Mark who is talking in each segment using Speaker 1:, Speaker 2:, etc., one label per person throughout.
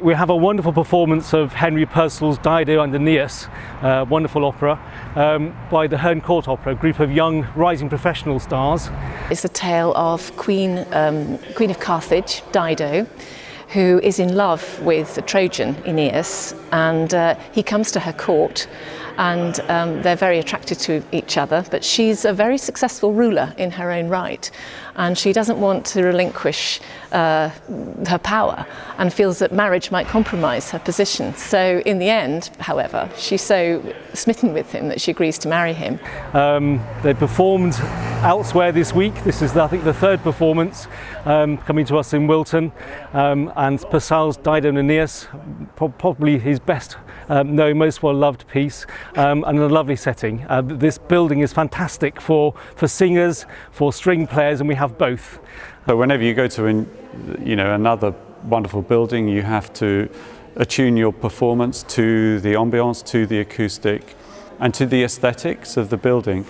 Speaker 1: We have a wonderful performance of Henry Purcell's Dido and Aeneas, wonderful opera, by the Hurn Court Opera, a group of young rising professional stars.
Speaker 2: It's a tale of Queen of Carthage, Dido, who is in love with the Trojan Aeneas, and he comes to her court, and they're very attracted to each other, but she's a very successful ruler in her own right, and she doesn't want to relinquish her power and feels that marriage might compromise her position. So in the end, however, she's so smitten with him that she agrees to marry him.
Speaker 1: They performed elsewhere this week. This is, I think, the third performance coming to us in Wilton, and Purcell's Dido and Aeneas, probably his best known, most well-loved piece, and a lovely setting. This building is fantastic for singers, for string players, and we have both.
Speaker 3: So whenever you go to another wonderful building, you have to attune your performance to the ambience, to the acoustic, and to the aesthetics of the building.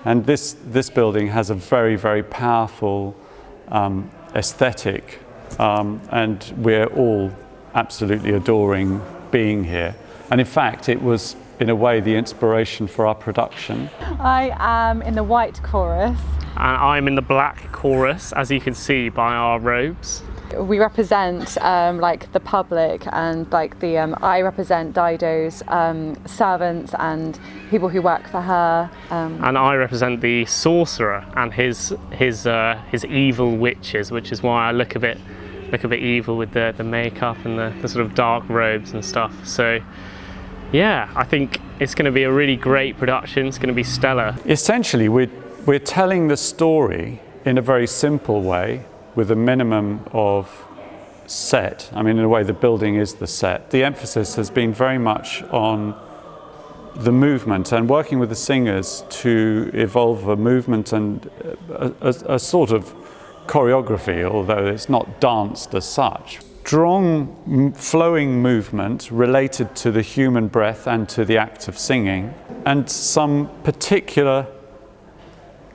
Speaker 3: And this building has a very, very powerful aesthetic, and we're all absolutely adoring being here. And in fact, it was, in a way, the inspiration for our production.
Speaker 4: I am in the white chorus.
Speaker 5: And I'm in the black chorus, as you can see by our robes.
Speaker 4: We represent like the public, and like I represent Dido's servants and people who work for her.
Speaker 5: And I represent the sorcerer and his evil witches, which is why I look a bit evil with the makeup and the sort of dark robes and stuff. So yeah, I think it's going to be a really great production. It's going to be stellar.
Speaker 3: Essentially, we're telling the story in a very simple way with a minimum of set. I mean, in a way, the building is the set. The emphasis has been very much on the movement and working with the singers to evolve a movement and a sort of choreography, although it's not danced as such. Strong flowing movement related to the human breath and to the act of singing, and some particular,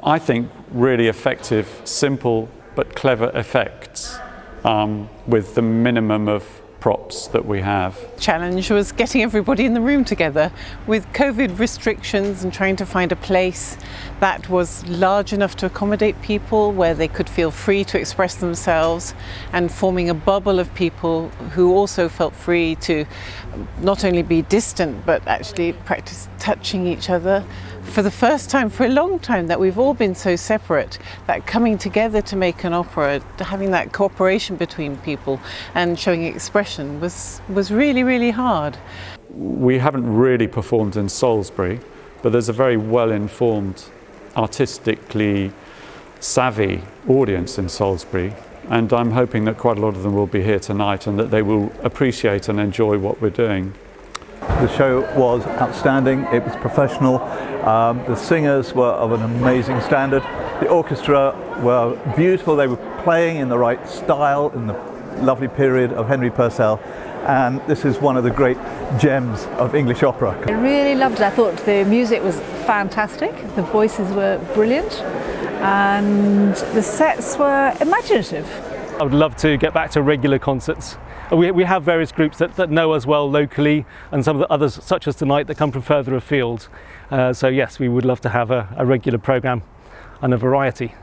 Speaker 3: I think, really effective, simple but clever effects with the minimum of props that we have.
Speaker 6: Challenge was getting everybody in the room together with COVID restrictions and trying to find a place that was large enough to accommodate people, where they could feel free to express themselves, and forming a bubble of people who also felt free to not only be distant but actually practice touching each other. For the first time for a long time that we've all been so separate, that coming together to make an opera, having that cooperation between people and showing expression was really, really hard.
Speaker 3: We haven't really performed in Salisbury, but there's a very well-informed, artistically savvy audience in Salisbury, and I'm hoping that quite a lot of them will be here tonight and that they will appreciate and enjoy what we're doing.
Speaker 7: The show was outstanding, it was professional, the singers were of an amazing standard, the orchestra were beautiful, they were playing in the right style, in the lovely period of Henry Purcell, and this is one of the great gems of English opera.
Speaker 8: I really loved it. I thought the music was fantastic, the voices were brilliant, and the sets were imaginative.
Speaker 1: I would love to get back to regular concerts. We have various groups that know us well locally, and some of the others, such as tonight, that come from further afield. So yes, we would love to have a regular programme and a variety.